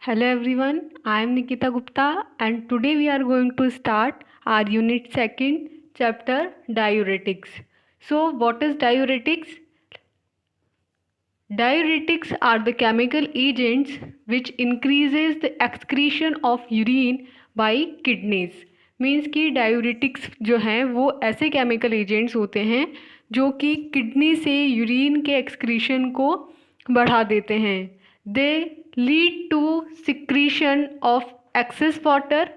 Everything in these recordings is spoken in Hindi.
Hello everyone, I am Nikita Gupta and today we are going to start our unit 2nd chapter diuretics. So what is diuretics? Diuretics are the chemical agents which increases the excretion of urine by kidneys. Means कि डायूरेटिक्स जो हैं वो ऐसे केमिकल एजेंट्स होते हैं जो कि किडनी से यूरिन के एक्सक्रीशन को बढ़ा देते हैं. They lead to secretion of excess water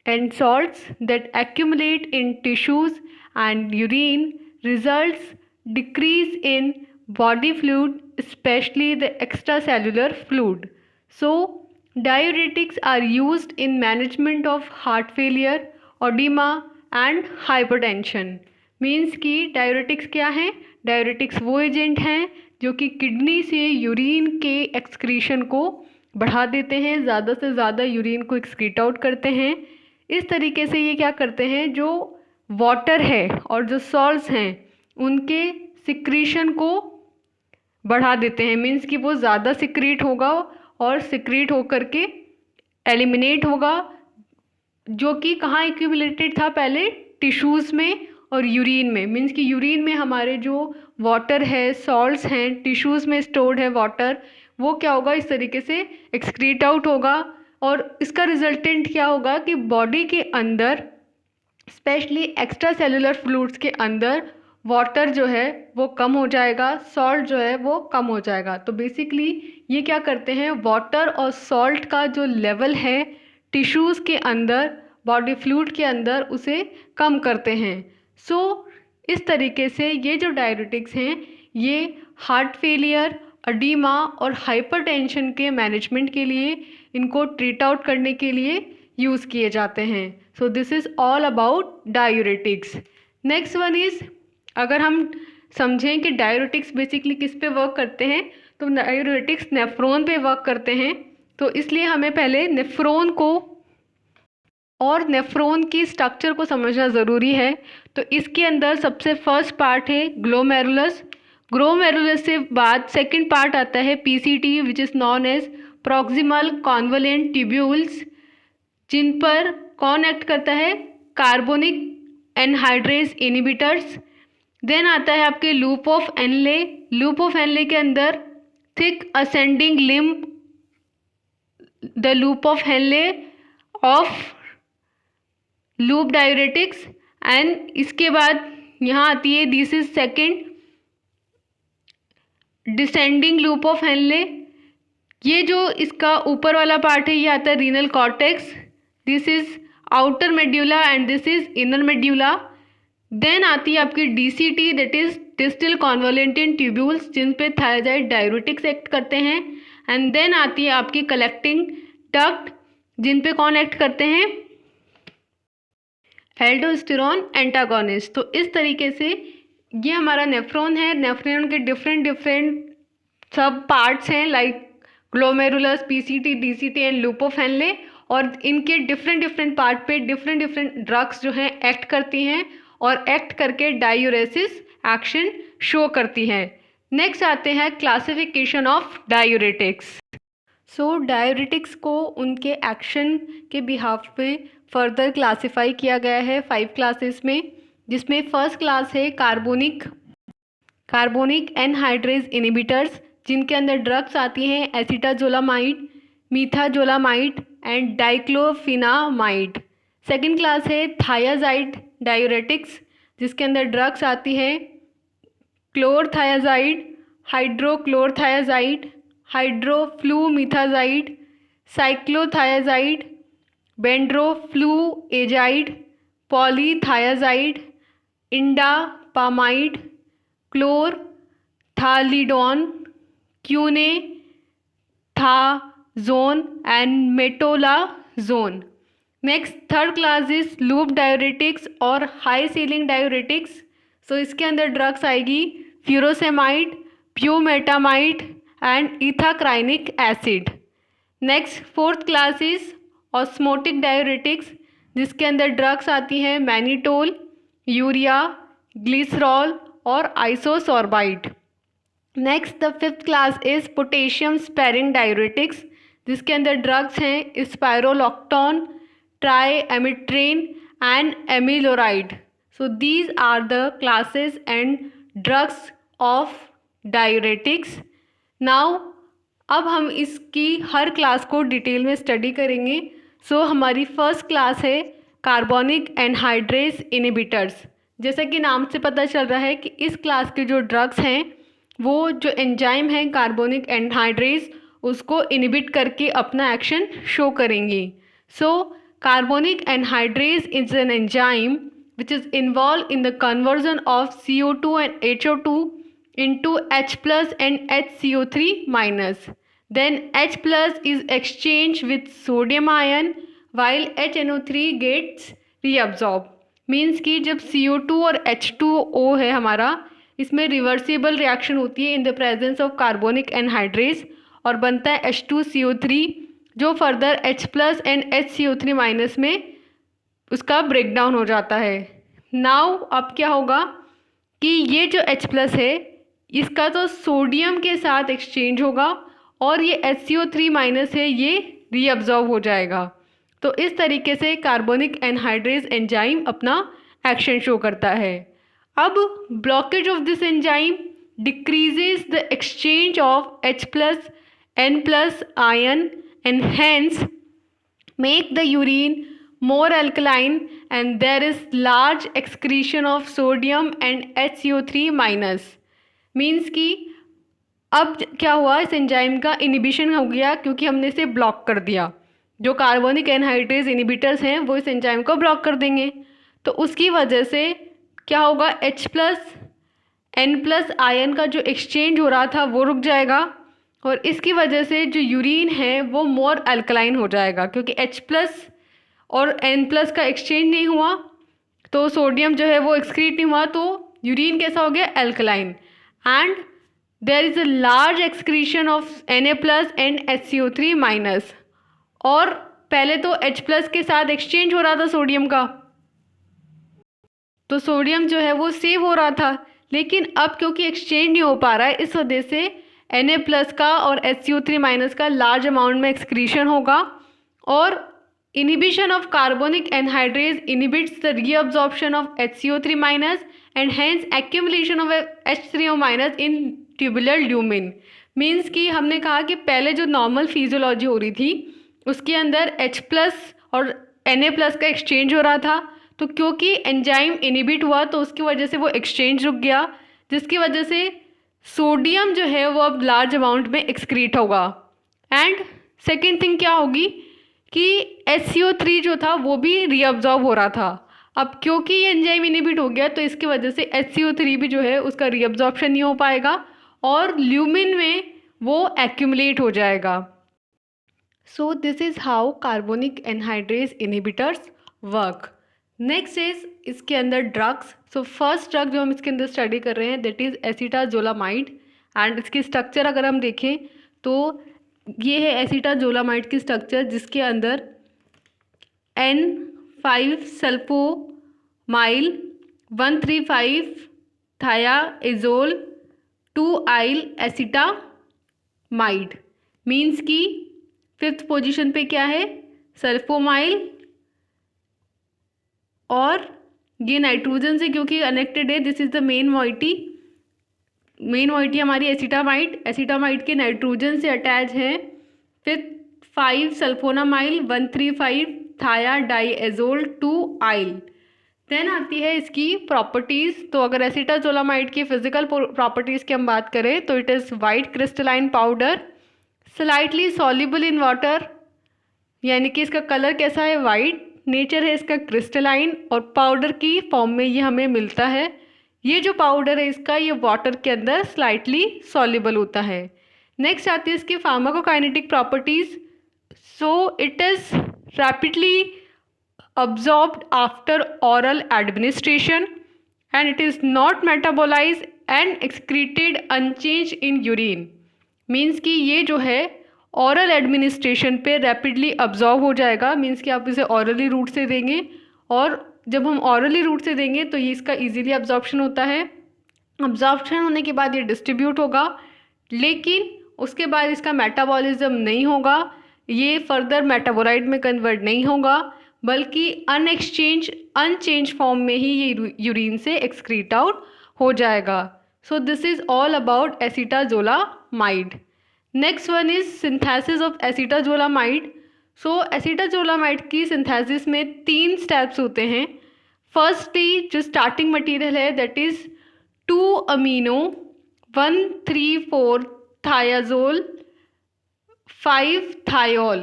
and salts that accumulate in tissues and urine results decrease in body fluid, especially the extracellular fluid. So diuretics are used in management of heart failure, edema and hypertension. Means कि डायूरेटिक्स क्या हैं? डायूरेटिक्स वो एजेंट हैं जो कि किडनी से यूरिन के एक्सक्रीशन को बढ़ा देते हैं, ज़्यादा से ज़्यादा यूरिन को एक्सक्रीट आउट करते हैं. इस तरीके से ये क्या करते हैं, जो वाटर है और जो सॉल्ट्स हैं उनके सिक्रीशन को बढ़ा देते हैं. मीन्स कि वो ज़्यादा सिक्रीट होगा और सिक्रीट होकर के एलिमिनेट होगा, जो कि कहाँ एक्यूमुलेटेड था पहले, टिश्यूज़ में और यूरिन में. मीन्स कि यूरिन में हमारे जो वाटर है, सॉल्ट्स हैं, टिश्यूज़ में स्टोर्ड है वाटर, वो क्या होगा, इस तरीके से एक्सक्रीट आउट होगा. और इसका रिजल्टेंट क्या होगा कि बॉडी के अंदर स्पेशली एक्स्ट्रा सेलुलर फ्लूइड्स के अंदर वाटर जो है वो कम हो जाएगा, सॉल्ट जो है वो कम हो जाएगा. तो बेसिकली ये क्या करते हैं, वाटर और सॉल्ट का जो लेवल है टिश्यूज़ के अंदर, बॉडी फ्लूइड के अंदर, उसे कम करते हैं. सो इस तरीके से ये जो डायरेटिक्स हैं ये हार्ट फेलियर, एडिमा और हाइपरटेंशन के मैनेजमेंट के लिए, इनको ट्रीट आउट करने के लिए यूज़ किए जाते हैं. So this is all about diuretics. Next one is, अगर हम समझें कि डायूरेटिक्स बेसिकली किस पे वर्क करते हैं, तो डायूरेटिक्स नेफ्रॉन पे वर्क करते हैं. तो इसलिए हमें पहले नेफ्रॉन को और नेफ्रॉन की स्ट्रक्चर को समझना ज़रूरी है. तो इसके अंदर सबसे फर्स्ट पार्ट है ग्लोमेरुलस. ग्लोमेरुलस से बाद सेकंड पार्ट आता है PCT, which is known as proximal convoluted tubules, जिन पर कौन एक्ट करता है, कार्बोनिक एनहाइड्रेज इनिबिटर्स. देन आता है आपके loop of Henle. Loop of Henle के अंदर thick ascending limb, the loop of Henle of loop diuretics. And इसके बाद यहाँ आती है, this is second descending loop of Henley. ये जो इसका ऊपर वाला पार्ट है ये आता है renal cortex. This is outer medulla and this is inner medulla. Then आती है आपकी DCT, that is distal convoluted tubules, जिन पे थायराइड डायूरेटिक्स एक्ट करते हैं. एंड देन आती है आपकी कलेक्टिंग डक्ट, जिन पे कौन एक्ट करते हैं, एल्डोस्टेरोन एंटागोनिस्ट. तो इस तरीके से ये हमारा नेफ्रॉन है. नेफ्रॉन के डिफरेंट सब पार्ट्स हैं, like glomerulus, PCT, DCT and loop of Henley. और इनके डिफरेंट पार्ट पे डिफरेंट ड्रग्स जो हैं एक्ट करती हैं और एक्ट करके डायूरेसिस एक्शन शो करती हैं. नेक्स्ट आते हैं classification of diuretics. So diuretics को उनके एक्शन के बिहाफ पे फर्दर क्लासिफाई किया गया है 5 क्लासेस में, जिसमें फर्स्ट क्लास है कार्बोनिक एनहाइड्रेज इनिबिटर्स, जिनके अंदर ड्रग्स आती हैं acetazolamide, methazolamide and dichlorphenamide. Second class है थायाजाइड डायूरेटिक्स, जिसके अंदर ड्रग्स आती हैं chlorothiazide, hydrochlorothiazide, hydroflumethiazide, cyclothiazide, bendroflumethiazide, polythiazide, indapamide, chlorthalidone, quinethazone and metolazone. Next third class is loop diuretics और हाई सीलिंग डायूरेटिक्स. सो इसके अंदर ड्रग्स आएगी furosemide, bumetanide and ethacrynic acid. Next fourth class is osmotic diuretics, जिसके अंदर ड्रग्स आती हैं मैनिटोल, यूरिया, ग्लिसरॉल और isosorbide. Next the fifth class is potassium sparing diuretics, जिसके अंदर ड्रग्स हैं spironolactone, triamterene and amiloride. So these are the classes and drugs of diuretics. Now अब हम इसकी हर क्लास को डिटेल में स्टडी करेंगे. सो हमारी फर्स्ट क्लास है कार्बोनिक एनहाइड्रेज इनहिबिटर्स. जैसा कि नाम से पता चल रहा है कि इस क्लास के जो ड्रग्स हैं वो जो एंजाइम है कार्बोनिक एनहाइड्रेज उसको इनहिबिट करके अपना एक्शन शो करेंगी. So carbonic anhydrase is an enzyme which is involved in the conversion of CO2 and HO2 into H plus and HCO3 minus. Then H plus is exchanged with sodium ion while HNO3 gets reabsorbed. Means कि जब CO2 और H2O है हमारा, इसमें रिवर्सिबल रिएक्शन होती है इन the presence of carbonic anhydrase और बनता है H2CO3 जो further H plus and HCO3 minus में उसका ब्रेक डाउन हो जाता है. नाउ अब क्या होगा कि ये जो H प्लस है इसका तो सोडियम के साथ एक्सचेंज होगा और ये HCO3 माइनस है ये रीअब्जॉर्ब हो जाएगा. तो इस तरीके से कार्बोनिक एनहाइड्रेज एंजाइम अपना एक्शन शो करता है. अब blockage of this enzyme decreases the exchange of H plus N plus ion and hence make the urine more alkaline and there is large excretion of sodium and HCO3 minus. Means कि अब क्या हुआ, इस एंजाइम का इनिबिशन हो गया क्योंकि हमने इसे ब्लॉक कर दिया. जो कार्बोनिक एनहाइड्रेज इनिबिटर्स हैं वो इस एंजाइम को ब्लॉक कर देंगे. तो उसकी वजह से क्या होगा, H plus N plus ion का जो एक्सचेंज हो रहा था वो रुक जाएगा और इसकी वजह से जो यूरिन है वो मोर अल्कलाइन हो जाएगा क्योंकि H प्लस और N प्लस का एक्सचेंज नहीं हुआ तो सोडियम जो है वो एक्सक्रीट नहीं हुआ तो यूरिन कैसा हो गया, alkaline. And there is a large excretion of Na plus and HCO3 minus. और पहले तो H प्लस के साथ एक्सचेंज हो रहा था सोडियम का तो सोडियम जो है वो सेव हो रहा था, लेकिन अब क्योंकि एक्सचेंज नहीं हो पा रहा है इस वजह से Na प्लस का और HCO3 माइनस का लार्ज अमाउंट में एक्सक्रीशन होगा और inhibition of carbonic anhydrase inhibits the reabsorption of HCO3 minus and hence accumulation of H3O minus in tubular lumen. Means कि हमने कहा कि पहले जो नॉर्मल फिजियोलॉजी हो रही थी उसके अंदर H प्लस और Na प्लस का एक्सचेंज हो रहा था तो क्योंकि एंजाइम इनिबिट हुआ तो उसकी वजह से वो एक्सचेंज रुक गया जिसकी वजह से सोडियम जो है वो अब लार्ज अमाउंट में एक्सक्रीट होगा. एंड सेकेंड थिंग क्या होगी कि HCO3 जो था वो भी रीअब्जॉर्ब हो रहा था. अब क्योंकि ये एंजाइम इनिबिट हो गया तो इसकी वजह से HCO3 भी जो है उसका रीअब्जॉर्प्शन नहीं हो पाएगा और ल्यूमिन में वो एक्यूमुलेट हो जाएगा. So this is how carbonic anhydrase inhibitors work. Next is इसके अंदर ड्रग्स. सो फर्स्ट ड्रग जो हम इसके अंदर स्टडी कर रहे हैं दैट इज़ एसिटाजोलामाइड. एंड इसकी स्ट्रक्चर अगर हम देखें तो ये है एसिटाजोलामाइड की स्ट्रक्चर जिसके अंदर N5 सल्फोमाइल 135 थायाएजोल 2-आइल एसिटामाइड. मीन्स कि फिफ्थ पोजीशन पे क्या है, सल्फोमाइल और ये नाइट्रोजन से क्योंकि कनेक्टेड है this is the main moiety. Main moiety हमारी एसिटामाइड के नाइट्रोजन से अटैच है. फिर 5 सल्फोनामाइल 135 थाया डाइएजोल 2-आइल. देन आती है इसकी प्रॉपर्टीज़. तो अगर एसिटाजोलामाइड की फिजिकल प्रॉपर्टीज़ की हम बात करें तो it is white crystalline powder slightly soluble in water, यानी कि इसका कलर कैसा है, वाइट. नेचर है इसका क्रिस्टलाइन और पाउडर की फॉर्म में ये हमें मिलता है. ये जो पाउडर है इसका ये वाटर के अंदर स्लाइटली सॉल्युबल होता है. नेक्स्ट आती है इसकी pharmacokinetic properties. So it is rapidly absorbed after oral administration and it is not metabolized and excreted unchanged in urine. Means कि ये जो है ऑरल एडमिनिस्ट्रेशन पे रैपिडली अब्जॉर्ब हो जाएगा. मीन्स कि आप इसे ऑरली रूट से देंगे और जब हम ऑरली रूट से देंगे तो ये इसका इजीली अब्जॉर्प्शन होता है. अब्जॉर्प्शन होने के बाद ये डिस्ट्रीब्यूट होगा लेकिन उसके बाद इसका मेटाबॉलिज्म नहीं होगा. ये फर्दर मेटाबोलाइट में कन्वर्ट नहीं होगा, बल्कि अनचेंज फॉर्म में ही ये यूरिन से एक्सक्रीट आउट हो जाएगा। सो this is all about acetazolamide. Next one is synthesis of acetazolamide. So acetazolamide की सिंथेसिस में 3 स्टेप्स होते हैं। फर्स्टली जो स्टार्टिंग मटेरियल है that is 2 amino 1,3,4 thiazole 5 thiol।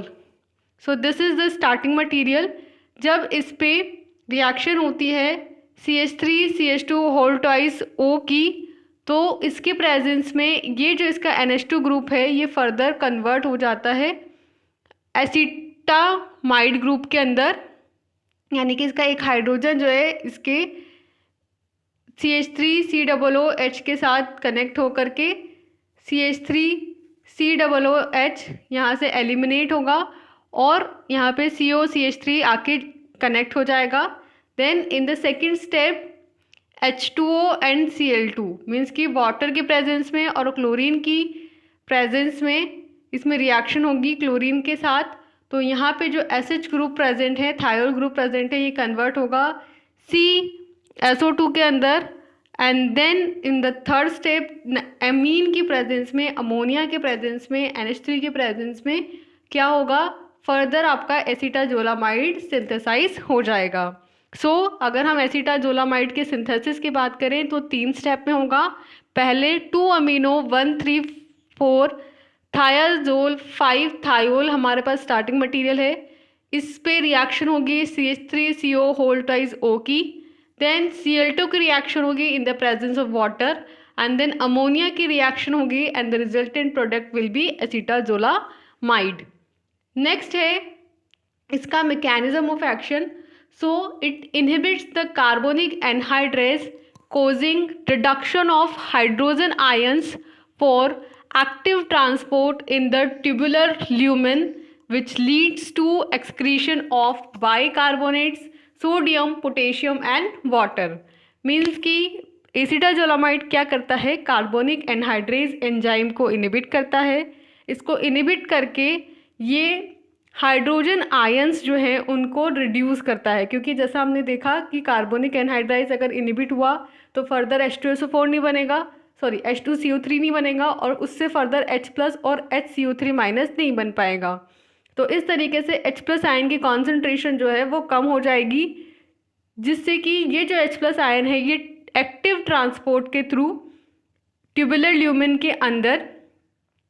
So this is the starting material. जब इस पे रिएक्शन होती है CH3CH2 होल ट्वाइस O की, तो इसके प्रेजेंस में ये जो इसका NH2 ग्रुप है ये फर्दर कन्वर्ट हो जाता है एसिटामाइड ग्रुप के अंदर, यानी कि इसका एक हाइड्रोजन जो है इसके CH3COOH के साथ कनेक्ट होकर के CH3COOH यहाँ से एलिमिनेट होगा और यहाँ पे COCH3 आके कनेक्ट हो जाएगा। Then in the second step H2O and Cl2 means कि वाटर के प्रेजेंस में और क्लोरीन की प्रेजेंस में इसमें रिएक्शन होगी क्लोरीन के साथ। तो यहाँ पे जो SH ग्रुप प्रेजेंट है, थायोल ग्रुप प्रेजेंट है, ये कन्वर्ट होगा CSO2 के अंदर। And then in the third step amine की प्रेजेंस में, अमोनिया के प्रेजेंस में, NH3 के प्रेजेंस में क्या होगा, फर्दर आपका एसिटाजोलामाइड सिंथेसाइज हो जाएगा। सो अगर हम एसिटाजोलामाइड के सिंथेसिस की बात करें तो 3 स्टेप में होगा। पहले 2 अमीनो 1,3,4 thiazole 5 thiol हमारे पास स्टार्टिंग मटेरियल है। इस पे रिएक्शन होगी CH3CO होल ट्वाइस O की। देन Cl2 की रिएक्शन होगी in the presence of water and then ammonia की रिएक्शन होगी and the resultant product will be acetazolamide. Next है इसका mechanism of action. So it inhibits the carbonic anhydrase causing reduction of hydrogen ions for active transport in the tubular lumen, which leads to excretion of bicarbonates, sodium, potassium and water। Means कि एसिटाजोलामाइड क्या करता है, कार्बोनिक एनहाइड्रेज एंजाइम को इनिबिट करता है। इसको इनिबिट करके ये हाइड्रोजन आयंस जो हैं उनको रिड्यूस करता है, क्योंकि जैसा हमने देखा कि कार्बोनिक एनहाइड्राइज अगर इनिबिट हुआ तो फर्दर H2SO4 नहीं बनेगा, सॉरी H2CO3 नहीं बनेगा और उससे फर्दर H+ और HCO3- नहीं बन पाएगा। तो इस तरीके से H+ आयन की कॉन्सेंट्रेशन जो है वो कम हो जाएगी, जिससे कि ये जो H+ आयन है ये एक्टिव ट्रांसपोर्ट के थ्रू ट्यूबुलर ल्यूमेन के अंदर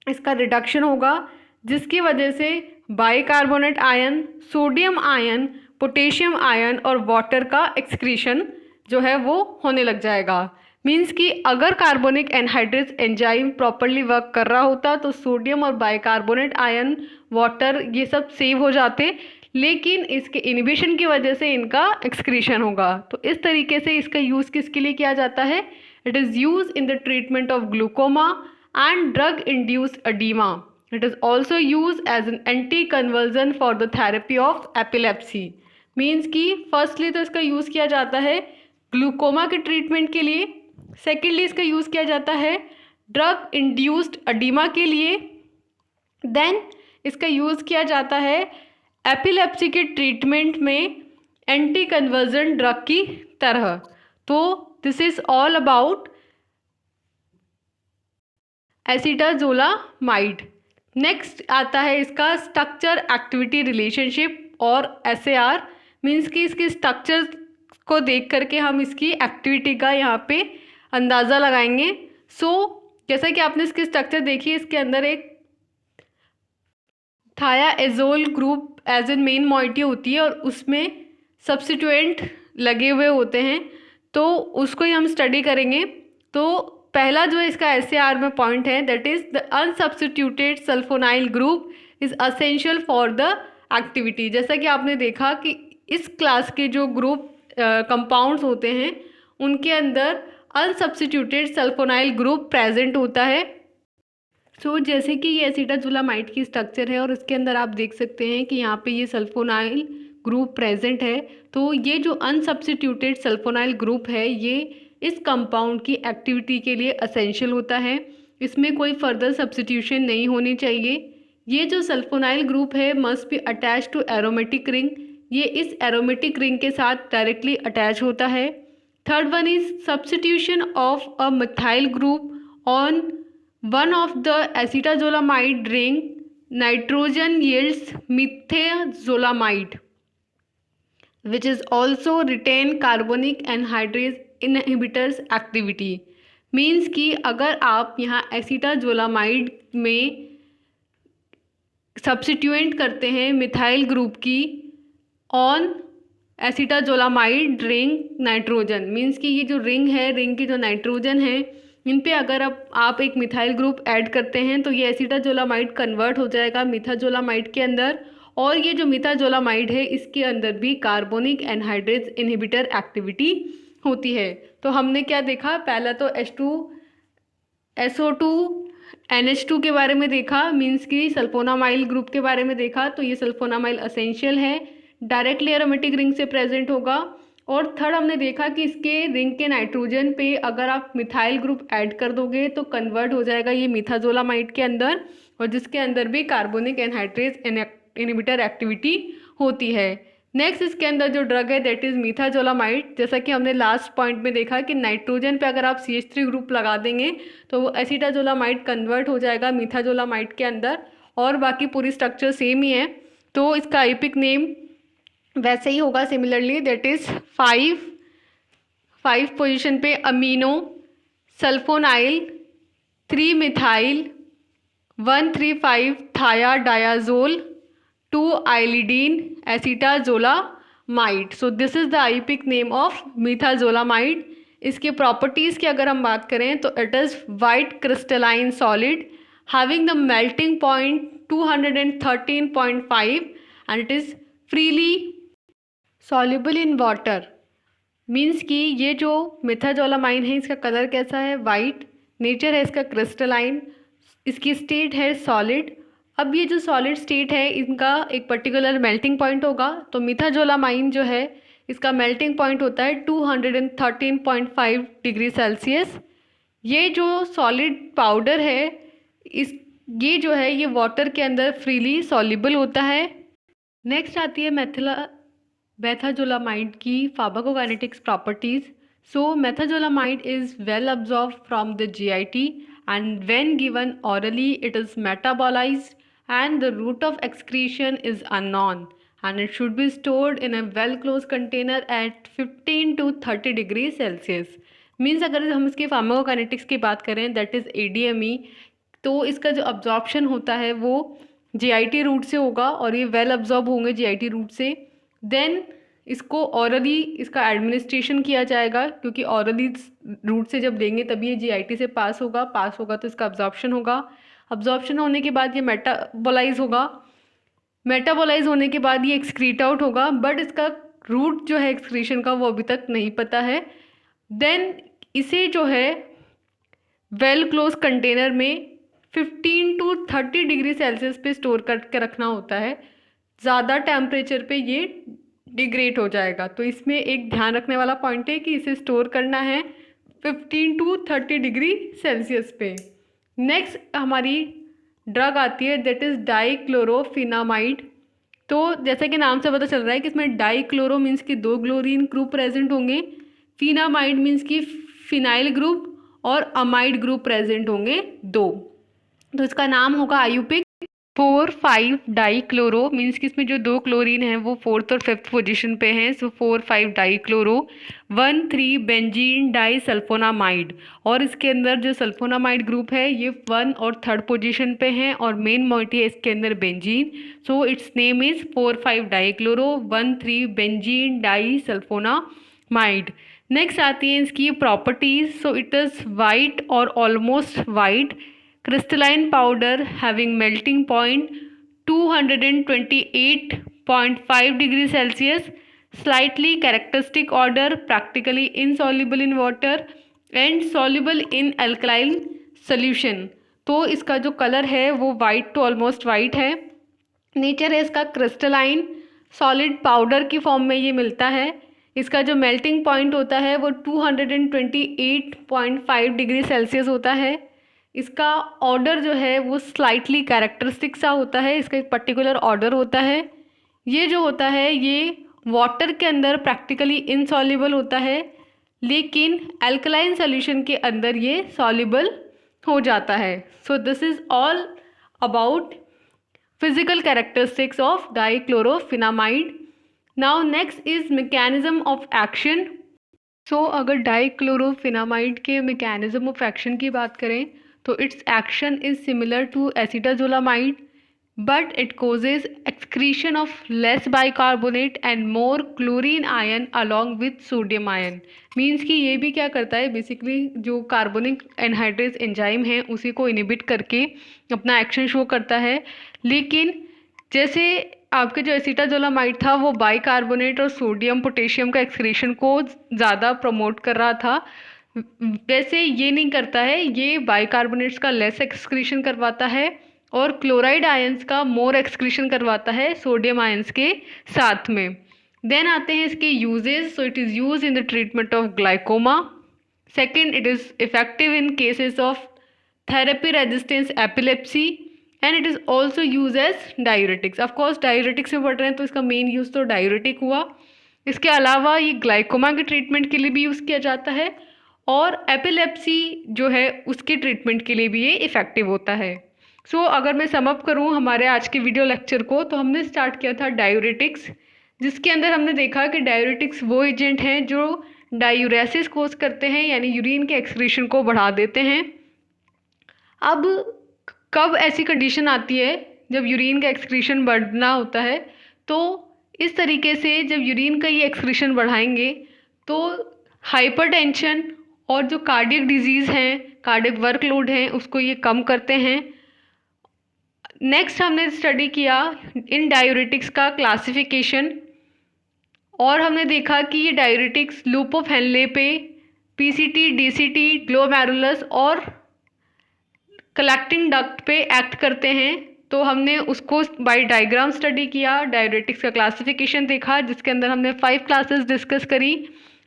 इसका रिडक्शन होगा, जिसकी वजह से bicarbonate ion, sodium ion, potassium ion और वाटर का एक्सक्रीशन जो है वो होने लग जाएगा। मीन्स कि अगर carbonic anhydrase enzyme properly work कर रहा होता तो सोडियम और बाइकार्बोनेट आयन, वाटर ये सब सेव हो जाते, लेकिन इसके इनिबिशन की वजह से इनका एक्सक्रीशन होगा। तो इस तरीके से इसका यूज़ किसके लिए किया जाता है, it is use in the treatment of glaucoma and drug induced edema। It is also used as an anti-convulsant for the therapy of epilepsy। Means कि फर्स्टली तो इसका यूज़ किया जाता है ग्लूकोमा के ट्रीटमेंट के लिए, सेकेंडली इसका यूज़ किया जाता है ड्रग इंड्यूस्ड एडिमा के लिए, देन इसका यूज़ किया जाता है एपिलेप्सी के ट्रीटमेंट में एंटी कन्वर्जेंट ड्रग की तरह। तो this is all about acetazolamide. Next आता है इसका स्ट्रक्चर एक्टिविटी रिलेशनशिप और SAR। मीन्स कि इसके स्ट्रक्चर को देख करके हम इसकी एक्टिविटी का यहाँ पे अंदाज़ा लगाएंगे। सो जैसा कि आपने इसकी स्ट्रक्चर देखी, इसके अंदर एक thiazole group as an main moiety होती है और उसमें सब्स्टिट्यूएंट लगे हुए होते हैं, तो उसको ही हम स्टडी करेंगे। तो पहला जो इसका SAR में पॉइंट है that is the unsubstituted sulfonyl group is essential for the activity. जैसा कि आपने देखा कि इस क्लास के जो ग्रुप कंपाउंड्स होते हैं उनके अंदर अनसब्स्टिट्यूटेड सल्फोनाइल ग्रुप प्रेजेंट होता है। सो जैसे कि ये एसिटाजोलामाइड की स्ट्रक्चर है और इसके अंदर आप देख सकते हैं कि यहाँ पे ये सल्फोनाइल ग्रुप प्रेजेंट है। तो ये जो अनसब्स्टिट्यूटेड सल्फोनाइल ग्रुप है ये इस कंपाउंड की एक्टिविटी के लिए असेंशियल होता है। इसमें कोई फर्दर सब्स्टिट्यूशन नहीं होनी चाहिए, ये जो सल्फोनाइल ग्रुप है must be attach to aromatic ring, ये इस एरोमेटिक रिंग के साथ डायरेक्टली अटैच होता है। Third one is substitution of a methyl group on one of the acetazolamide ring, nitrogen yields methazolamide which is also retain carbonic anhydrase inhibitors activity। Means कि अगर आप यहाँ एसिटाजोलामाइड में सब्स्टिट्यूएंट करते हैं मिथाइल ग्रुप की on acetazolamide ring nitrogen, means कि ये जो रिंग है, रिंग की जो नाइट्रोजन है, इन पे अगर आप एक मिथाइल ग्रुप ऐड करते हैं तो ये एसिटाजोलामाइड कन्वर्ट हो जाएगा मिथाजोलामाइड के अंदर, और ये जो मिथाजोलामाइड है इसके अंदर भी कार्बोनिक एनहाइड्रेज इनहिबिटर एक्टिविटी होती है। तो हमने क्या देखा, पहला तो SO2 NH2 के बारे में देखा, मीन्स कि सल्फोनामाइल ग्रुप के बारे में देखा। तो ये सल्फोनामाइल असेंशियल है, डायरेक्टली एरोमेटिक रिंग से प्रेजेंट होगा। और थर्ड हमने देखा कि इसके रिंग के नाइट्रोजन पे अगर आप मिथाइल ग्रुप ऐड कर दोगे तो कन्वर्ट हो जाएगा ये मिथाजोलामाइड के अंदर, और जिसके अंदर भी कार्बोनिक एनहाइड्रेज इनहिबिटर एक्टिविटी होती है। नेक्स्ट इसके अंदर जो ड्रग है दैट इज मिथाजोलामाइड। जैसा कि हमने लास्ट पॉइंट में देखा कि नाइट्रोजन पे अगर आप CH3 ग्रुप लगा देंगे तो वो एसिटाजोलामाइड कन्वर्ट हो जाएगा मिथाजोलामाइड के अंदर, और बाकी पूरी स्ट्रक्चर सेम ही है। तो इसका आईपिक नेम वैसे ही होगा सिमिलरली, दैट इज 5 पोजीशन पे amino sulfonyl 3 methyl 135 thiadiazole 2 ylidene acetazolamide. So this is the IUPAC name of methazolamide. इसके प्रॉपर्टीज़ की अगर हम बात करें तो it is white crystalline solid having the melting point 213.5 and it is freely soluble in water. Means कि ये जो मिथाजोलामाइड है इसका कलर कैसा है, वाइट, नेचर है इसका क्रिस्टलाइन, इसकी स्टेट है सॉलिड। अब ये जो सॉलिड स्टेट है इनका एक पर्टिकुलर मेल्टिंग पॉइंट होगा। तो मिथाजोलामाइन जो है इसका मेल्टिंग पॉइंट होता है 213.5 डिग्री सेल्सियस। ये जो सॉलिड पाउडर है ये जो है ये वाटर के अंदर फ्रीली सॉल्युबल होता है। नेक्स्ट आती है मेथाजोलामाइड की pharmacokinetics properties. So methazolamide is well absorb from the GIT and when given orally it is metabolized and the route of excretion is unknown and it should be stored in a well closed container at 15 to 30 degree Celsius. Means अगर हम इसके फार्माकोकाइनेटिक्स की बात करें दैट इज़ ADME, तो इसका जो अब्जॉर्प्शन होता है वो GIT रूट से होगा और ये वेल अब्जॉर्ब होंगे GIT रूट से। देन इसको ऑरली इसका एडमिनिस्ट्रेशन किया जाएगा, क्योंकि ऑरली रूट से जब देंगे तभी ये GIT से पास होगा तो इसका अब्जॉर्प्शन होगा। अब्जॉर्प्शन होने के बाद ये मेटाबोलाइज होगा, मेटाबोलाइज होने के बाद ये एक्सक्रीट आउट होगा, बट इसका रूट जो है एक्सक्रीशन का वो अभी तक नहीं पता है। देन इसे जो है वेल क्लोज कंटेनर में 15 to 30 डिग्री सेल्सियस पे स्टोर करके रखना होता है। ज़्यादा टेम्परेचर पे ये डिग्रेड हो जाएगा। तो इसमें एक ध्यान रखने वाला पॉइंट है कि इसे स्टोर करना है 15 to 30 डिग्री सेल्सियस पे। नेक्स्ट हमारी ड्रग आती है दैट इज़ डाइक्लोरोफिनामाइड। तो जैसा कि नाम से पता चल रहा है कि इसमें डाइक्लोरो मीन्स कि 2 क्लोरीन ग्रुप प्रेजेंट होंगे, फिनामाइड मीन्स कि फिनाइल ग्रुप, और अमाइड ग्रुप प्रेजेंट होंगे 2। तो इसका नाम होगा आयुपिक 4,5 डाइक्लोरो, मीन्स कि इसमें जो 2 क्लोरीन हैं वो 4th और 5th पोजीशन पे हैं। सो 4,5 डाइक्लोरो 1,3 बेंजीन डाइसल्फोनामाइड, और इसके अंदर जो सल्फोनामाइड ग्रुप है ये 1 और 3rd पोजीशन पे हैं और मेन मोइटी है इसके अंदर benzene. So it's name is 4,5 dichloro 1,3 benzene disulfonamide. Next आती हैं इसकी properties. So it is white और almost white, crystalline powder having melting point 228.5 degree Celsius, slightly characteristic odor, practically insoluble in water and soluble in alkaline solution। तो इसका जो कलर है वो वाइट टू ऑलमोस्ट वाइट है। नेचर है इसका क्रिस्टलाइन, सॉलिड पाउडर की फॉर्म में ये मिलता है। इसका जो मेल्टिंग पॉइंट होता है वो 228.5 डिग्री सेल्सियस होता है। इसका ऑर्डर जो है वो स्लाइटली कैरेक्टरिस्टिक सा होता है, इसका एक पर्टिकुलर ऑर्डर होता है। ये जो होता है ये वाटर के अंदर प्रैक्टिकली इनसॉल्युबल होता है, लेकिन अल्कलाइन सॉल्यूशन के अंदर ये सॉल्युबल हो जाता है। So this is all about physical characteristics of dichloropheniramide. Now next is mechanism of action. So अगर डाइक्लोरोफिनामाइड के mechanism of action की बात करें तो its action is similar to acetazolamide, but it causes excretion of less bicarbonate and more chlorine ion along with sodium ion. Means कि ये भी क्या करता है, बेसिकली जो कार्बोनिक एनहाइड्रेज एंजाइम है उसी को इनिबिट करके अपना एक्शन शो करता है। लेकिन जैसे आपके जो एसिटाजोलामाइड था वो बाइकार्बोनेट और सोडियम पोटेशियम का एक्सक्रीशन को ज़्यादा प्रमोट कर रहा था, वैसे ये नहीं करता है, ये बाइकार्बोनेट्स का लेस एक्सक्रीशन करवाता है और क्लोराइड आयंस का मोर एक्सक्रीशन करवाता है सोडियम आयंस के साथ में। देन आते हैं इसके uses. So it is use in the treatment of glaucoma. Second, it is effective in cases of therapy resistance epilepsy and it is also use as diuretics. Of course diuretics में पढ़ रहे हैं तो इसका मेन यूज़ तो डायूरेटिक हुआ। इसके अलावा ये ग्लाइकोमा के ट्रीटमेंट के लिए भी यूज़ किया जाता है और एपिलेप्सी जो है उसके ट्रीटमेंट के लिए भी ये इफ़ेक्टिव होता है। सो अगर मैं समअप करूँ हमारे आज के वीडियो लेक्चर को, तो हमने स्टार्ट किया था डायूरेटिक्स, जिसके अंदर हमने देखा कि डायूरेटिक्स वो एजेंट हैं जो डायूरेसिस कोज करते हैं, यानी यूरिन के एक्सक्रीशन को बढ़ा देते हैं। अब कब ऐसी कंडीशन आती है जब यूरिन का एक्सक्रीशन बढ़ना होता है, तो इस तरीके से जब यूरिन का ये एक्सक्रीशन बढ़ाएंगे तो हाइपरटेंशन और जो कार्डियक डिजीज़ हैं, कार्डियक वर्कलोड हैं, उसको ये कम करते हैं। नेक्स्ट हमने स्टडी किया इन डायूरेटिक्स का क्लासिफिकेशन और हमने देखा कि ये डायूरेटिक्स लूप ऑफ हेनले पे, पीसीटी, डीसीटी, ग्लोमेरुलस और कलेक्टिंग डक्ट पे एक्ट करते हैं। तो हमने उसको बाय डायग्राम स्टडी किया, डायूरेटिक्स का क्लासिफिकेशन देखा, जिसके अंदर हमने 5 क्लासेस डिस्कस करी,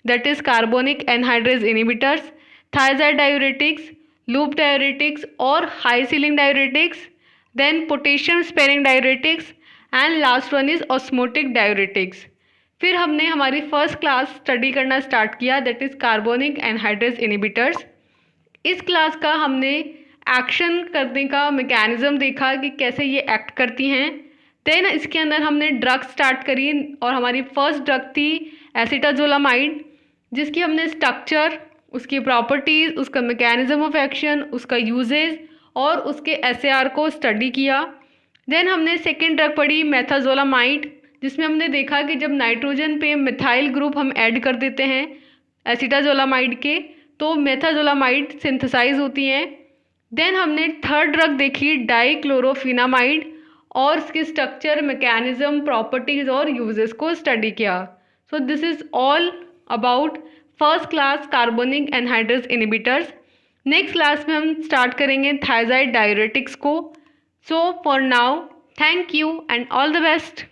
that is carbonic anhydrase inhibitors, thiazide diuretics, loop diuretics और high ceiling diuretics, then potassium sparing diuretics and last one is osmotic diuretics. फिर हमने हमारी फर्स्ट क्लास स्टडी करना स्टार्ट किया, that is carbonic anhydrase inhibitors. इस क्लास का हमने एक्शन करने का मैकेनिज्म देखा कि कैसे ये एक्ट करती हैं। देन इसके अंदर हमने ड्रग स्टार्ट करी और हमारी फर्स्ट ड्रग थी एसिटाजोलामाइड, जिसकी हमने स्ट्रक्चर, उसकी प्रॉपर्टीज़, उसका मैकेनिज्म ऑफ एक्शन, उसका यूजेज और उसके एसएआर को स्टडी किया। देन हमने सेकेंड ड्रग पढ़ी मेथाजोलामाइड, जिसमें हमने देखा कि जब नाइट्रोजन पे मिथाइल ग्रुप हम ऐड कर देते हैं एसिटाजोलामाइड के, तो मेथाजोलामाइड सिंथेसाइज होती हैं। देन हमने थर्ड ड्रग देखी डाइक्लोरोफिनामाइड और इसके स्ट्रक्चर, मैकेनिज्म, प्रॉपर्टीज़ और यूजेस को स्टडी किया। So this is all about first class carbonic anhydrase inhibitors. Next class में हम स्टार्ट करेंगे थायजाइड डायूरेटिक्स को। So for now, thank you and all the best.